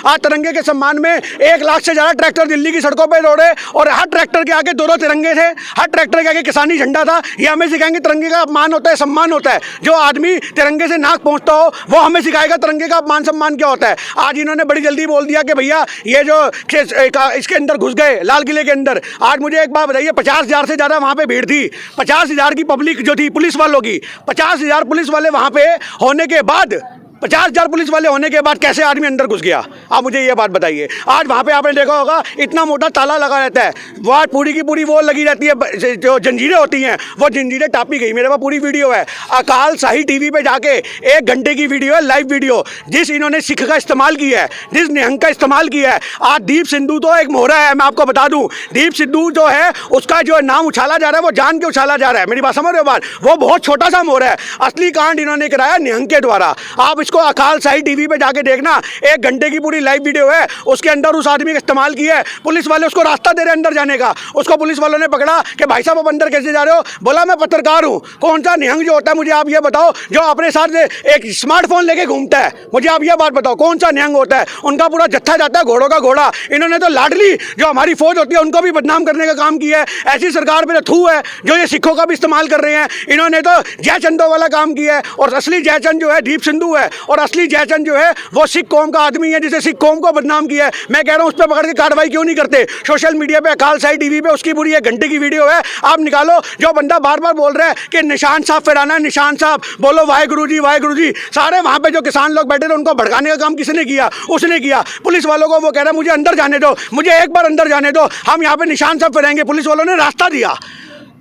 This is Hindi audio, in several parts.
आज तिरंगे के सम्मान में 1 लाख से ज़्यादा ट्रैक्टर दिल्ली की सड़कों पर दौड़े और हर ट्रैक्टर के आगे 2-2 तिरंगे थे, हर ट्रैक्टर के आगे किसानी झंडा था। ये हमें सिखाएंगे तिरंगे का अपमान होता है, सम्मान होता है। जो आदमी तिरंगे से नाक पहुँचता हो वो हमें सिखाएगा तिरंगे का अपमान सम्मान क्या होता है। आज इन्होंने बड़ी जल्दी बोल दिया कि भैया ये जो इसके अंदर घुस गए लाल किले के अंदर। आज मुझे एक बात बताइए, 50,000 से ज़्यादा वहाँ पे भीड़ थी, 50,000 की पब्लिक जो थी पुलिस वालों की, 50,000 पुलिस वाले वहाँ पे होने के बाद 50,000 पुलिस वाले होने के बाद कैसे आदमी अंदर घुस गया? आप मुझे ये बात बताइए। आज वहाँ पे आपने देखा होगा इतना मोटा ताला लगा रहता है, वहाँ पूरी की पूरी वो लगी रहती है, जो जंजीरें होती हैं वो जंजीरें टापी गई। मेरे पास पूरी वीडियो है, अकाल शाही टीवी पे जाके 1 घंटे की वीडियो है, लाइव वीडियो, जिस इन्होंने सिख का इस्तेमाल किया है, जिस निहंग का इस्तेमाल किया है। आज दीप सिद्धू तो एक मोहरा है, मैं आपको बता दूँ, दीप सिद्धू जो है उसका जो नाम उछाला जा रहा है वो जान के उछाला जा रहा है। मेरी बात समझ रहे हो बात? वो बहुत छोटा सा मोहरा है, असली कांड इन्होंने कराया निहंग के द्वारा। आप इसको अकाल शाही टीवी पे जाके देखना, 1 घंटे की पूरी लाइव वीडियो है, उसके अंदर उस आदमी का इस्तेमाल किया है। पुलिस वाले उसको रास्ता दे रहे अंदर जाने का, उसको पुलिस वालों ने पकड़ा कि भाई साहब आप अंदर कैसे जा रहे हो? बोला मैं पत्रकार हूँ। कौन सा निहंग जो होता है मुझे आप ये बताओ, जो अपने साथ एक स्मार्टफोन लेके घूमता है? मुझे आप ये बात बताओ कौन सा निहंग होता है? उनका पूरा जत्था जाता है घोड़ों का घोड़ा। इन्होंने तो लाडली जो हमारी फौज होती है उनको भी बदनाम करने का काम किया है। ऐसी सरकार पे थू है जो ये सिखों का भी इस्तेमाल कर रहे हैं। इन्होंने तो जयचंदों वाला काम किया है, और असली जयचंद जो है दीप सिद्धू है, और असली जयचंद जो है वो सिख कौम का आदमी है जिसे सिख कौम को बदनाम किया है। मैं कह रहा हूं उस पर पकड़ के कार्रवाई क्यों नहीं करते? सोशल मीडिया पे अकाल शाही टीवी पे उसकी पूरी 1 घंटे की वीडियो है, आप निकालो। जो बंदा बार बार बोल रहा है कि निशान साहब फहराना है, निशान साहब बोलो वाहेगुरु जी वाहेगुरु जी, सारे वहां पे जो किसान लोग बैठे थे उनको भड़काने का काम किसने किया? उसने किया। पुलिस वालों को वो कह रहा है मुझे अंदर जाने दो, मुझे एक बार अंदर जाने दो, हम यहाँ पे निशान साहब फहराएंगे। पुलिस वालों ने रास्ता दिया,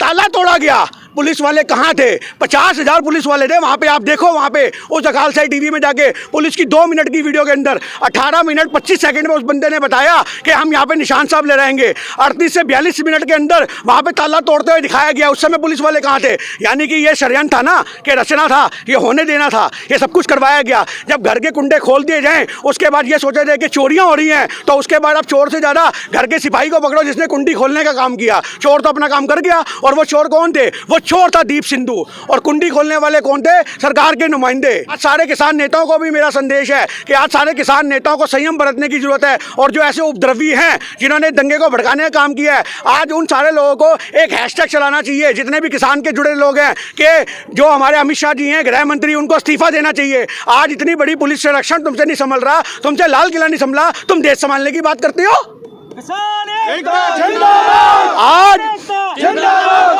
ताला तोड़ा गया। पुलिस वाले कहाँ थे? 50,000 पुलिस वाले थे वहाँ पे। आप देखो वहाँ पे उस अकाल शाही टीवी में जाके पुलिस की 2 मिनट की वीडियो के अंदर 18 मिनट 25 सेकंड में उस बंदे ने बताया कि हम यहाँ पे निशान साहब ले रहेंगे। 38 से 42 मिनट के अंदर वहाँ पे ताला तोड़ते हुए दिखाया गया। उस समय पुलिस वाले कहाँ थे? यानी कि ये षड्यंत्र था ना, कि रचना था, ये होने देना था, ये सब कुछ करवाया गया। जब घर के कुंडे खोल दिए जाएँ उसके बाद ये सोचा जाए कि चोरियाँ हो रही हैं, तो उसके बाद आप चोर से ज़्यादा घर के सिपाही को पकड़ो जिसने कुंडी खोलने का काम किया। चोर तो अपना काम कर गया, और वो चोर कौन थे? वो चोर था दीप सिद्धू। और कुंडी खोलने वाले कौन थे? सरकार के नुमाइंदे। आज सारे किसान नेताओं को भी मेरा संदेश है कि आज सारे किसान नेताओं को संयम बरतने की जरूरत है। और जो ऐसे उपद्रवी हैं जिन्होंने दंगे को भड़काने का काम किया है, आज उन सारे लोगों को एक हैशटैग चलाना चाहिए, जितने भी किसान के जुड़े लोग हैं, कि जो हमारे अमित शाह जी हैं गृह मंत्री, उनको इस्तीफा देना चाहिए। आज इतनी बड़ी पुलिस संरक्षण तुमसे नहीं संभल रहा, तुमसे लाल किला नहीं संभला, तुम देश संभालने की बात करते हो।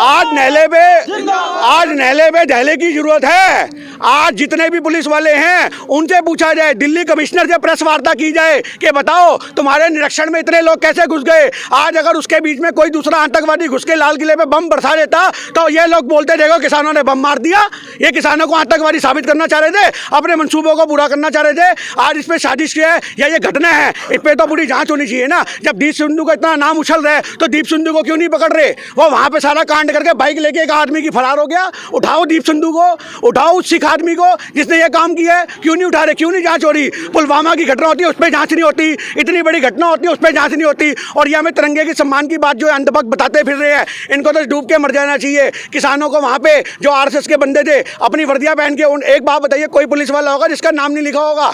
आज नहले पे दहले की जरूरत है। आज जितने भी पुलिस वाले हैं उनसे पूछा जाए, दिल्ली कमिश्नर से प्रेस वार्ता की जाए कि बताओ तुम्हारे निरीक्षण में इतने लोग कैसे घुस गए। आज अगर उसके बीच में कोई दूसरा आतंकवादी घुस के लाल किले पे बम बरसा देता तो ये लोग बोलते देखो किसानों ने बम मार दिया। ये किसानों को आतंकवादी साबित करना चाह रहे थे, अपने मंसूबों को पूरा करना चाह रहे थे। आज इस पर साजिश है या ये घटना है, इस पर तो पूरी जांच होनी चाहिए ना। जब दीप सिद्धू का इतना नाम उछल रहा है तो दीप सिद्धू को क्यों नहीं पकड़ रहे? वो वहां पे सारा कांड करके बाइक लेके एक आदमी की फरार हो गया। उठाओ दीप सिद्धू को, उठाओ उस सिख आदमी को जिसने ये काम किया है, क्यों नहीं उठा रहे? क्यों नहीं जांच हो रही? पुलवामा की घटना होती है उस पर जांच नहीं होती, इतनी बड़ी घटना होती है उस पर जांच नहीं होती। और ये हमें तिरंगे के सम्मान की बात जो है अंधभक्त बताते फिर रहे हैं, इनको तो डूब के मर जाना चाहिए। किसानों को वहां पे जो आरएसएस के बंदे थे अपनी वर्दियां पहन के, एक बात बताइए कोई पुलिस वाला होगा जिसका नाम नहीं लिखा होगा?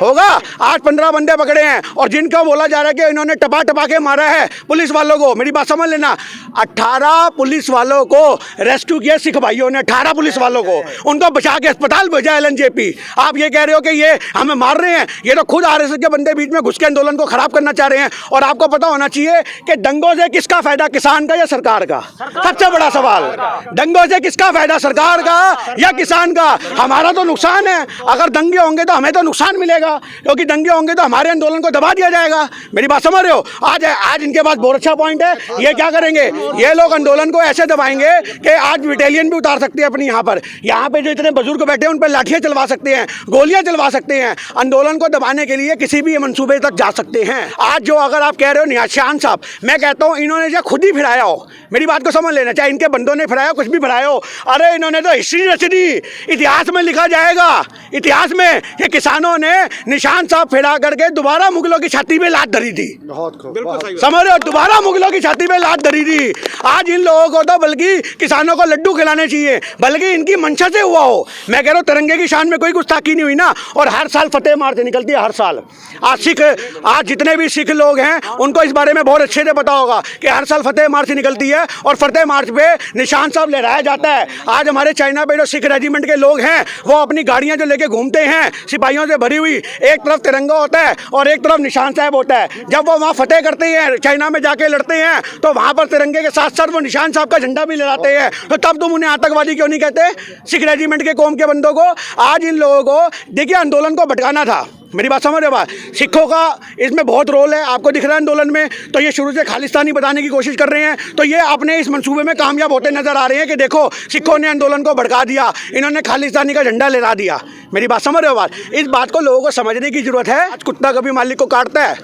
होगा। आज 15 बंदे पकड़े हैं और जिनका बोला जा रहा है कि इन्होंने टपा टपा के मारा है पुलिस वालों को। मेरी बात समझ लेना, 18 पुलिस वालों को रेस्क्यू किया सिख भाइयों ने, 18 पुलिस वालों को, उनको बचा के अस्पताल भेजा एलएनजेपी। आप ये कह रहे हो कि ये हमें मार रहे हैं? ये तो खुद आरएसएस के बंदे बीच में घुस के आंदोलन को खराब करना चाह रहे हैं। और आपको पता होना चाहिए कि दंगों से किसका फायदा, किसान का या सरकार का? सबसे बड़ा सवाल, दंगों से किसका फायदा, सरकार का या किसान का? हमारा तो नुकसान है। अगर दंगे होंगे तो हमें तो नुकसान मिलेगा, क्योंकि दंगे होंगे तो हमारे आंदोलन को दबा दिया जाएगा। मेरी बात समझ रहे हो? आज इनके पास बहुत अच्छा पॉइंट है। ये क्या करेंगे, ये लोग आंदोलन को ऐसे दबाएंगे कि आज बैटेलियन भी उतार सकते हैं अपनी यहाँ पे जो इतने बुजुर्ग बैठे हैं उन पर लाठियां चलवा सकते हैं, गोलियां चलवा सकते हैं। आंदोलन को दबाने के लिए किसी भी मंसूबे तक जा सकते हैं। आज जो अगर आप कह रहे हो निशान साहब, मैं कहता हूँ इन्होंने जो खुद ही फिराया हो, मेरी बात को समझ लेना, चाहे इनके बंदों ने फिराया कुछ भी फिराया हो, अरे इन्होंने तो हिस्ट्री रच दी, इतिहास में लिखा जाएगा। इतिहास में ये किसानों ने निशान साहब फिरा करके दोबारा मुगलों की छाती में लात धरी थी। बहुत बिल्कुल सही बात। समझ रहे हो, दोबारा मुगलों की छाती में लात धरी थी। आज इन लोगों को तो बल्कि किसानों को लड्डू खिलाने चाहिए, बल्कि इनकी मंशा से हुआ हो। मैं कह रहा हूँ तिरंगे की शान में कोई गुस्ताखी नहीं हुई ना। और हर साल फतेह मार्च निकलती है, हर साल। आज जितने भी सिख लोग हैं उनको इस बारे में बहुत अच्छे से पता होगा कि हर साल फतेह मार्च निकलती है और फतेह मार्च पे निशान साहब लहराया जाता है। आज हमारे चाइना पे जो सिख रेजिमेंट के लोग हैं वो अपनी गाड़ियां जो लेके घूमते हैं सिपाहियों से भरी हुई, एक तरफ तिरंगा होता है और एक तरफ निशान साहब होता है। जब वो वहाँ फतेह करते हैं, चाइना में जाके लड़ते हैं, तो वहाँ पर तिरंगे के साथ साथ वो निशान साहब का झंडा भी लहराते हैं। तो तब तुम उन्हें आतंकवादी क्यों नहीं कहते, सिख रेजिमेंट के कौम के बंदों को? आज इन लोगों को देखिए आंदोलन को भटकाना था। मेरी बात समझ रहे हो? बात सिखों का इसमें बहुत रोल है, आपको दिख रहा है आंदोलन में। तो ये शुरू से खालिस्तानी बताने की कोशिश कर रहे हैं, तो ये अपने इस मंसूबे में कामयाब होते नजर आ रहे हैं कि देखो सिखों ने आंदोलन को भड़का दिया, इन्होंने खालिस्तानी का झंडा लहरा दिया। मेरी बात समझ रहे हो? बात इस बात को लोगों को समझने की जरूरत है। आज कुत्ता कभी मालिक को काटता है,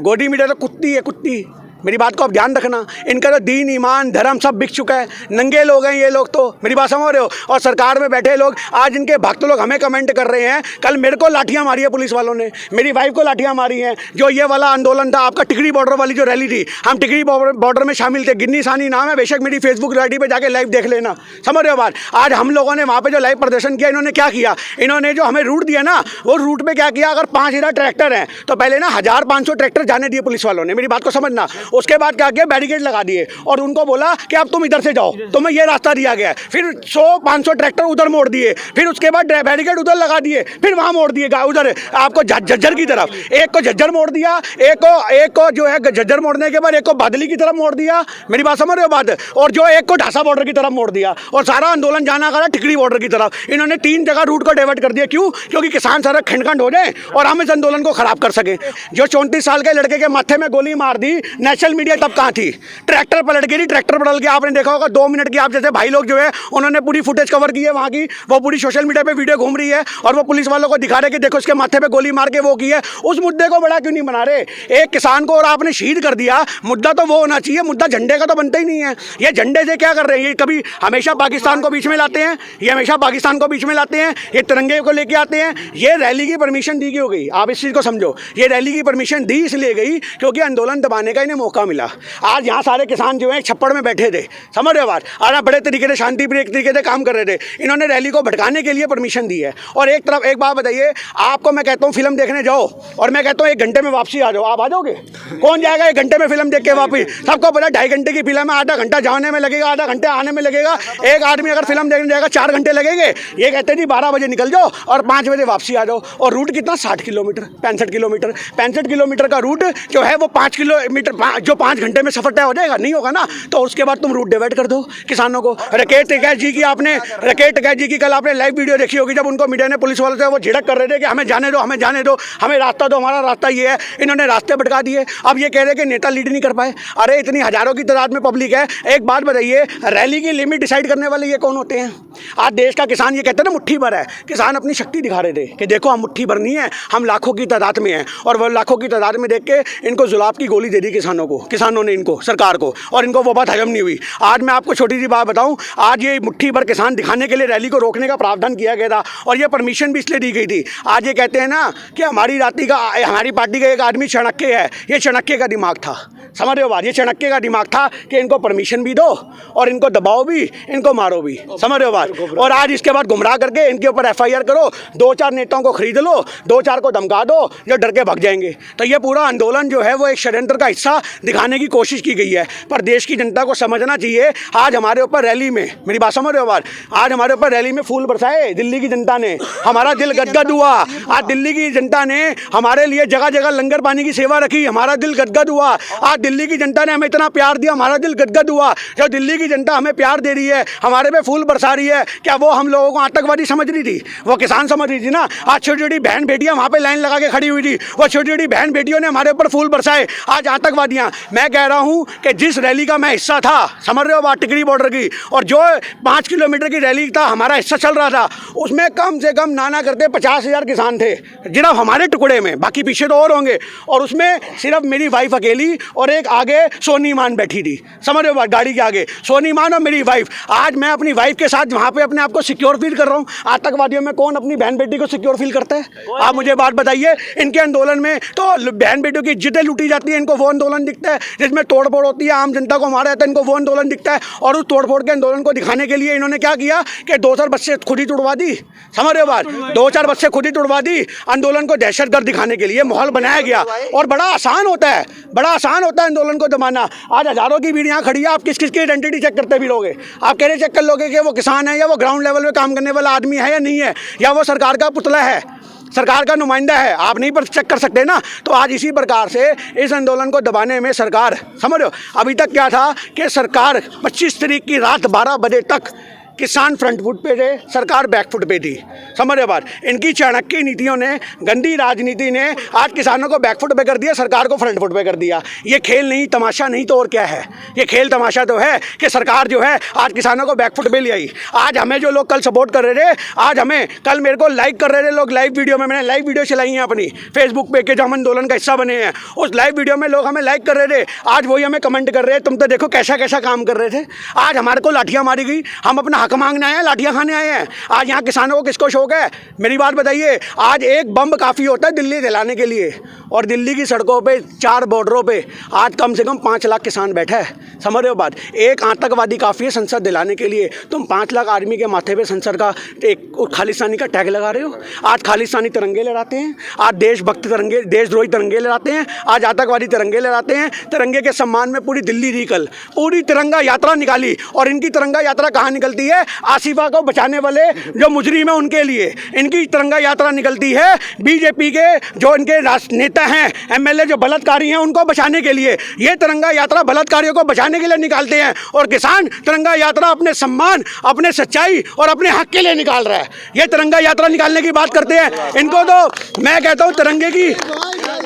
गोदी मीडिया तो कुत्ती है, कुत्ती। मेरी बात को आप ध्यान रखना, इनका तो दीन ईमान धर्म सब बिक चुका है, नंगे लोग हैं ये लोग। तो मेरी बात समझ रहे हो? और सरकार में बैठे लोग, आज इनके भक्त लोग हमें कमेंट कर रहे हैं, कल मेरे को लाठियां मारी है पुलिस वालों ने, मेरी वाइफ को लाठियां मारी हैं। जो ये वाला आंदोलन था आपका टिकरी बॉर्डर वाली जो रैली थी, हम टिकरी बॉर्डर में शामिल थे। गिन्नी सानी नाम है, बेशक मेरी फेसबुक आईडी पे जाके लाइव देख लेना। समझ रहे हो बात? आज हम लोगों ने वहाँ पे जो लाइव प्रदर्शन किया, इन्होंने क्या किया, इन्होंने जो हमें रूट दिया ना, वो रूट पे क्या किया, अगर 5000 ट्रैक्टर हैं तो पहले ना 1500 ट्रैक्टर जाने दिए पुलिस वालों ने। मेरी बात को समझना। उसके बाद क्या किया, बैरिकेड लगा दिए और उनको बोला कि अब तुम इधर से जाओ, तुम्हें ये रास्ता दिया गया है। फिर 100-500 ट्रैक्टर उधर मोड़ दिए, फिर उसके बाद बैरिकेड उधर लगा दिए, फिर वहां मोड़ दिए उधर आपको झज्जर की तरफ। एक को झज्जर मोड़ दिया, एक को जो है झज्जर मोड़ने के बाद एक को बादली की तरफ मोड़ दिया। मेरी बात समझ रहे हो बात? और जो एक को ढासा बॉर्डर की तरफ मोड़ दिया और सारा आंदोलन जाना करा टिकरी बॉर्डर की तरफ। इन्होंने 3 जगह रूट को डाइवर्ट कर दिया। क्यों? क्योंकि किसान सारा खंड हो जाए और हम इस आंदोलन को खराब कर सके। जो 34 साल के लड़के के माथे में गोली मार दी, नेशनल मीडिया तब कहाँ थी? ट्रैक्टर पलट गई, ट्रैक्टर पलट के आपने देखा होगा 2 मिनट की, आप जैसे भाई लोग जो है उन्होंने पूरी फुटेज कवर की है वहाँ की, वो पूरी सोशल मीडिया पे वीडियो घूम रही है और वो पुलिस वालों को दिखा रहे कि देखो उसके माथे पे गोली मार के वो की है। उस मुद्दे को बड़ा क्यों नहीं बना रहे? एक किसान को और आपने शहीद कर दिया, मुद्दा तो वो होना चाहिए, मुद्दा झंडे का तो बनता ही नहीं है। ये झंडे से क्या कर रहे हैं? ये कभी हमेशा पाकिस्तान को बीच में लाते हैं, ये हमेशा पाकिस्तान को बीच में लाते हैं, ये तिरंगे को लेके आते हैं। ये रैली की परमिशन दी क्यों गई? आप इस चीज़ को समझो। ये रैली की परमिशन दी इसलिए गई क्योंकि आंदोलन दबाने का इन्हें मौका मिला। आज यहाँ सारे किसान जो है छप्पड़ में बैठे थे, समझ रहे हो बात? और बड़े तरीके से शांतिप्रिय तरीके से काम कर रहे थे। इन्होंने रैली को भटकाने के लिए परमिशन दी है। और एक तरफ एक बात बताइए, आपको मैं कहता हूँ फिल्म देखने जाओ और मैं कहता हूँ 1 घंटे में वापसी आ जाओ, आप आ जाओगे? कौन जाएगा 1 घंटे में फिल्म देख के वापस? सबको पता 2.5 घंटे की फिल्म है, आधा घंटा जाने में लगेगा, आधा घंटा आने में लगेगा। एक आदमी अगर फिल्म देखने जाएगा 4 घंटे लगेंगे। ये कहते हैं जी 12 बजे निकल जाओ और 5 बजे वापसी आ जाओ। और रूट कितना? 60 किलोमीटर, 65 किलोमीटर। 65 किलोमीटर का रूट जो है वो 5 किलोमीटर जो 5 घंटे में सफर तय हो जाएगा, नहीं होगा ना। तो उसके बाद तुम रूट डिवाइड कर दो किसानों को। राकेश टिकैत जी की कल आपने लाइव वीडियो देखी होगी, जब उनको मीडिया ने पुलिस वालों से वो झिड़क कर रहे थे कि हमें जाने दो, हमें जाने दो, हमें रास्ता दो, हमारा रास्ता ये है। इन्होंने रास्ते भटका दिए। अब ये कह रहे हैं कि नेता लीड नहीं कर पाए। अरे इतनी हजारों की तादाद में पब्लिक है। एक बात बताइए, रैली की लिमिट डिसाइड करने वाले ये कौन होते हैं? आज देश का किसान ये कहते हैं ना मुट्ठी भर है। किसान अपनी शक्ति दिखा रहे थे कि देखो हम मुट्ठी भर नहीं है, हम लाखों की तादाद में हैं। और वो लाखों की तादाद में देख के इनको जुलाब की गोली दे दी किसानों ने इनको, सरकार को, और इनको वो बात हजम नहीं हुई। आज मैं आपको छोटी सी बात बताऊं, आज ये मुट्ठी भर किसान दिखाने के लिए रैली को रोकने का प्रावधान किया गया था और ये परमिशन भी इसलिए दी गई थी। आज ये कहते हैं ना कि हमारी पार्टी का एक आदमी चाणक्य है। ये चाणक्य का दिमाग था, समझ रहे हो बात? ये चाणक्य का दिमाग था कि इनको परमिशन भी दो और इनको दबाओ भी, इनको मारो भी, समझ रहे हो बात? और आज इसके बाद गुमराह करके इनके ऊपर FIR करो, 2-4 नेताओं को खरीद लो, 2-4 को धमका दो जो डर के भाग जाएंगे। तो ये पूरा आंदोलन जो है वो एक षड्यंत्र का हिस्सा दिखाने की कोशिश की गई है। पर देश की जनता को समझना चाहिए, आज हमारे ऊपर रैली में, मेरी बात समझ रहे हो बात? आज हमारे ऊपर रैली में फूल बरसाए दिल्ली की जनता ने, हमारा दिल गदगद हुआ। आज दिल्ली की जनता ने हमारे लिए जगह जगह लंगर पानी की सेवा रखी, हमारा दिल गदगद हुआ। आज दिल्ली की जनता ने हमें इतना प्यार दिया, हमारा दिल गदगद हुआ। जो दिल्ली की जनता हमें प्यार दे रही है, हमारे पे फूल बरसा रही है, क्या वो हम लोगों को आतंकवादी समझ रही थी? वो किसान समझ रही थी ना। आज छोटी छोटी बहन बेटियां वहाँ पे लाइन लगा के खड़ी हुई थी, वो छोटी छोटी बहन बेटियों ने हमारे ऊपर फूल बरसाए। आज आतंकवादियां रैलियाँ। मैं कह रहा हूँ कि जिस रैली का मैं हिस्सा था, समझ रहे हो बात, टिकरी बॉर्डर की, और जो 5 किलोमीटर की रैली था हमारा हिस्सा चल रहा था, उसमें कम से कम नाना करते 50,000 किसान थे जिन्हें हमारे टुकड़े में, बाकी पीछे तो और होंगे, और उसमें सिर्फ मेरी वाइफ अकेली और एक आगे सोनी मान बैठी थी, समझ रहे हो बात, गाड़ी के आगे सोनी मान और मेरी वाइफ। आज मैं अपनी वाइफ के साथ वहाँ पे अपने आप को सिक्योर फील कर रहा हूँ। आतंकवादियों में कौन अपनी बहन बेटी को सिक्योर फील करता है? आप मुझे बात बताइए। इनके आंदोलन में तो बहन बेटियों की इज्जतें लूटी जाती है, इनको वो आंदोलन दिखता है जिसमें तोड़फोड़ होती है, आम जनता को मारा जाता है, इनको वो आंदोलन दिखता है। और उस तोड़फोड़ के आंदोलन को दिखाने के लिए इन्होंने क्या किया कि 2-4 बसें खुद ही तुड़वा दी, समझ रहे हो बात, 2-4 बसें खुद ही तुड़वा दी। आंदोलन को दहशतगर्द दिखाने के लिए माहौल बनाया गया। और बड़ा आसान होता है, बड़ा आसान होता है आंदोलन को दबाना। आज हजारों की भीड़ यहाँ खड़ी है, आप किस किस की आइडेंटिटी चेक करते भी लोगे? आप कैसे चेक कर लोगे कि वो किसान है या वो ग्राउंड लेवल पे काम करने वाला आदमी है या नहीं है, या वो सरकार का पुतला है, सरकार का नुमाइंदा है? आप नहीं पर चेक कर सकते ना। तो आज इसी प्रकार से इस आंदोलन को दबाने में सरकार, समझ रहे हो, अभी तक क्या था कि सरकार 25 तारीख की रात 12 बजे तक किसान फ्रंट फुट पे थे, सरकार बैक फुट पे थी, समझ रहे बात। इनकी चाणक्य नीतियों ने, गंदी राजनीति ने आज किसानों को बैक फुट पे कर दिया, सरकार को फ्रंट फुट पे कर दिया। ये खेल नहीं, तमाशा नहीं तो और क्या है? ये खेल तमाशा तो है कि सरकार जो है आज किसानों को बैक फुट पे ले आई। आज हमें जो लोग कल सपोर्ट कर रहे थे, आज हमें कल मेरे को लाइक कर रहे थे लोग लाइव वीडियो में, मैंने लाइव वीडियो चलाई है अपनी फेसबुक पे के जो हम आंदोलन का हिस्सा बने हैं, उस लाइव वीडियो में लोग हमें लाइक कर रहे थे। आज वही हमें कमेंट कर रहे हैं, तुम तो देखो कैसा कैसा काम कर रहे थे। आज हमारे को लाठियाँ मारी गई, हम अपना हक मांगने आए हैं, लाठियाँ खाने आए हैं। आज यहाँ किसानों को किसको शौक है? मेरी बात बताइए। आज एक बम काफ़ी होता है दिल्ली दिलाने के लिए, और दिल्ली की सड़कों पे 4 बॉर्डरों पे आज कम से कम 5 लाख किसान बैठा है, समझ रहे हो बात। एक आतंकवादी काफ़ी है संसद दिलाने के लिए, तुम 5 लाख आदमी के माथे पे संसद का एक खालिस्तानी का टैग लगा रहे हो। आज खालिस्तानी तिरंगे लहराते हैं, आज देशभक्त तिरंगे, देशद्रोही तिरंगे लहराते हैं, आज आतंकवादी तिरंगे लहराते हैं। तिरंगे के सम्मान में पूरी दिल्ली थी कल, पूरी तिरंगा यात्रा निकाली। और इनकी तिरंगा यात्रा कहाँ निकलती है? आसिफा को बचाने वाले जो मुजरिम है उनके लिए इनकी तिरंगा यात्रा निकलती है। बीजेपी के जो इनके नेता हैं, एमएलए जो बलात्कारी हैं, उनको बचाने के लिए ये तिरंगा यात्रा बलात्कारियों को बचाने के लिए निकालते हैं। और किसान तिरंगा यात्रा अपने सम्मान, अपने सच्चाई और अपने हक के लिए निकाल रहा है। ये तिरंगा यात्रा निकालने की बात करते हैं। इनको तो मैं कहता हूँ तिरंगे की,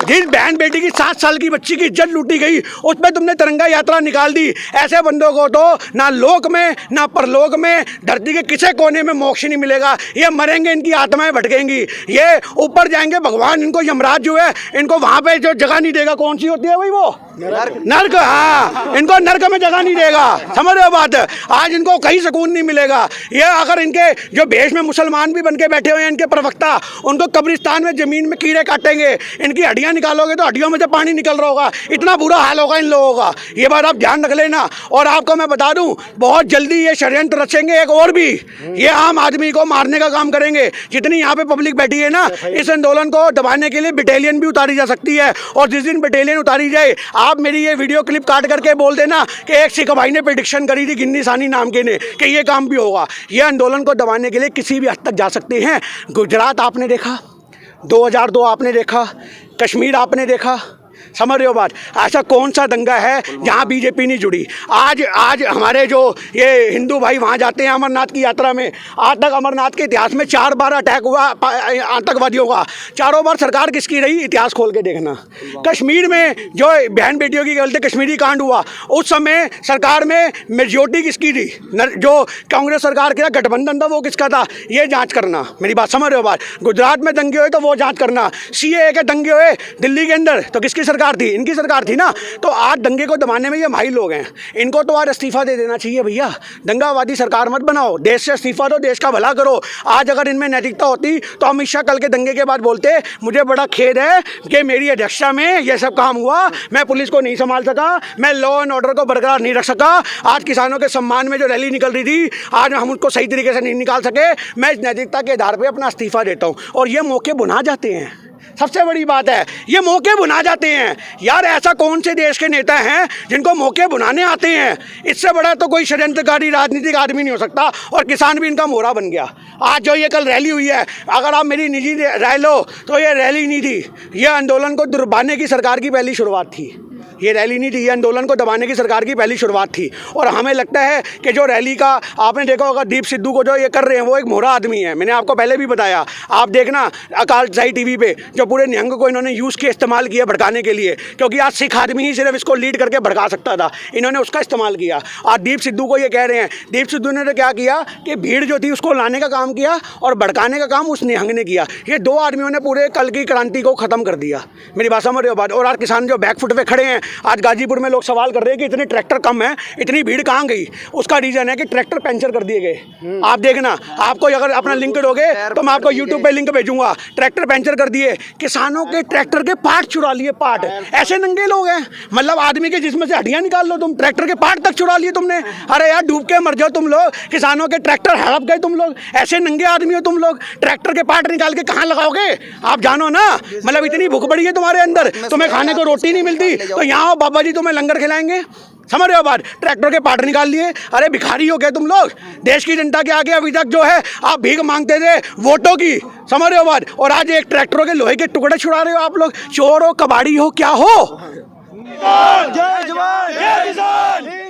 जिस बहन बेटी की 7 साल की बच्ची की इज्जत लूटी गई, उस पर तुमने तिरंगा यात्रा निकाल दी। ऐसे बंदों को तो ना लोक में ना परलोक में, धरती के किसी कोने में मोक्ष नहीं मिलेगा। ये मरेंगे, इनकी आत्माएं भटकेंगी, ये ऊपर जाएंगे, भगवान इनको यमराज जो है इनको वहां पे जो जगह नहीं देगा। कौन सी होती है भाई वो? नर्क। हाँ, इनको नर्क में जगह नहीं देगा, समझ रहे हो बात। आज इनको कहीं सुकून नहीं मिलेगा। ये अगर इनके जो भेष में मुसलमान भी बन के बैठे हुए हैं इनके प्रवक्ता, उनको कब्रिस्तान में जमीन में कीड़े काटेंगे, इनकी हड्डियां निकालोगे तो हड्डियों में से पानी निकल रहा होगा। इतना बुरा हाल होगा इन लोगों का, ये बात आप ध्यान रख लेना। और आपको मैं बता दूं, बहुत जल्दी ये षड्यंत्र रचेंगे एक और भी, ये आम आदमी को मारने का काम करेंगे। जितनी यहाँ पे पब्लिक बैठी है ना, इस आंदोलन को दबाने के लिए बटालियन भी उतारी जा सकती है। और जिस दिन बटालियन उतारी जाए, आप मेरी ये वीडियो क्लिप काट करके बोल देना कि एक सिख भाई ने प्रेडिक्शन करी थी गिन्नी सानी नाम के ने कि ये काम भी होगा। ये आंदोलन को दबाने के लिए किसी भी हद तक जा सकते हैं। गुजरात आपने देखा, 2002 आपने देखा, कश्मीर आपने देखा, समझ रहे हो बात। ऐसा कौन सा दंगा है जहाँ बीजेपी नहीं जुड़ी? आज हमारे जो ये हिंदू भाई वहाँ जाते हैं अमरनाथ की यात्रा में, आज तक अमरनाथ के इतिहास में 4 बार अटैक हुआ आतंकवादियों का, चारों बार सरकार किसकी रही? इतिहास खोल के देखना। कश्मीर में जो बहन बेटियों की गलती कश्मीरी कांड हुआ, उस समय सरकार में मेजोरिटी किसकी थी? जो कांग्रेस सरकार का गठबंधन था वो किसका था? ये जाँच करना। मेरी बात समझ रहे हो बात। गुजरात में दंगे हुए तो वो जाँच करना। CAA के दंगे हुए दिल्ली के अंदर तो किसकी सरकार थी? इनकी सरकार थी ना। तो आज दंगे को दबाने में ये माहिर लोग हैं, इनको तो आज इस्तीफा दे देना चाहिए। भैया दंगावादी सरकार मत बनाओ, देश से इस्तीफा दो, देश का भला करो। आज अगर इनमें नैतिकता होती तो अमित शाह कल के दंगे के बाद बोलते, मुझे बड़ा खेद है कि मेरी अध्यक्षता में ये सब काम हुआ, मैं पुलिस को नहीं संभाल सका, मैं लॉ एंड ऑर्डर को बरकरार नहीं रख सका। आज किसानों के सम्मान में जो रैली निकल रही थी, आज हम उसको सही तरीके से नहीं निकाल सके, मैं इस नैतिकता के आधार पर अपना इस्तीफा देता हूँ। और ये मौके बुना जाते हैं, सबसे बड़ी बात है, ये मौके बुना जाते हैं। यार ऐसा कौन से देश के नेता हैं जिनको मौके बुनाने आते हैं? इससे बड़ा तो कोई षड्यंत्रकारी राजनीतिक आदमी नहीं हो सकता। और किसान भी इनका मोहरा बन गया। आज जो ये कल रैली हुई है, अगर आप मेरी निजी राय लो तो ये रैली नहीं थी, ये आंदोलन को दुर्बाने की सरकार की पहली शुरुआत थी। ये रैली नहीं थी, ये आंदोलन को दबाने की सरकार की पहली शुरुआत थी। और हमें लगता है कि जो रैली का आपने देखा होगा, दीप सिद्धू को जो ये कर रहे हैं वो एक मोहरा आदमी है। मैंने आपको पहले भी बताया, आप देखना अकाल शाही टीवी पे जो पूरे निहंग को इन्होंने यूज़ के इस्तेमाल किया भड़काने के लिए, क्योंकि आज सिख आदमी ही सिर्फ इसको लीड करके भड़का सकता था, इन्होंने उसका इस्तेमाल किया। आज दीप सिद्धू को ये कह रहे हैं, दीप सिद्धू ने क्या किया कि भीड़ जो थी उसको लाने का काम किया और भड़काने का काम उस निहंग ने किया। ये दो आदमियों ने पूरे कल की क्रांति को ख़त्म कर दिया। मेरी बात समझ रहे हो बात। और आज किसान जो बैकफुट पे खड़े हैं, आज गाजीपुर में लोग सवाल कर रहे हैं कि इतने ट्रैक्टर कम है, इतनी भीड़ कहाँ गई। उसका रीज़न है कि ट्रैक्टर पंचर कर दिए गए। आप देखना, आपको अगर अपना लिंक दोगे तो मैं आपको यूट्यूब पे लिंक भेजूंगा। ट्रैक्टर पंचर कर दिए, किसानों के ट्रैक्टर के पार्ट चुरा लिए, पार्ट। ऐसे नंगे लोग हैं, मतलब आदमी के जिसमें से हड्डियां निकाल लो तुम, ट्रैक्टर के पार्ट तक चुरा लिए तुमने। अरे यार डूब के मर जाओ तुम लोग, किसानों के ट्रैक्टर हड़प गए तुम लोग। ऐसे नंगे आदमी हो तुम लोग, ट्रैक्टर के पार्ट निकाल के कहाँ लगाओगे आप, जानो ना। मतलब इतनी भूख बढ़ी है तुम्हारे अंदर, तुम्हें खाने को रोटी नहीं मिलती, तो यहाँ आओ बाबा जी तुम्हें लंगर खिलाएंगे। समझ रहे हो बात। ट्रैक्टर के पार्ट निकाल लिए। अरे भिखारी हो गए तुम लोग, देश की जनता के आगे अभी तक जो है आप भीख मांगते थे वोटों की। समझ रहे हो बात। और आज एक ट्रैक्टरों के लोहे के टुकड़े छुड़ा रहे हो आप लोग। चोर हो, कबाड़ी हो, क्या हो। जय जवान जय किसान।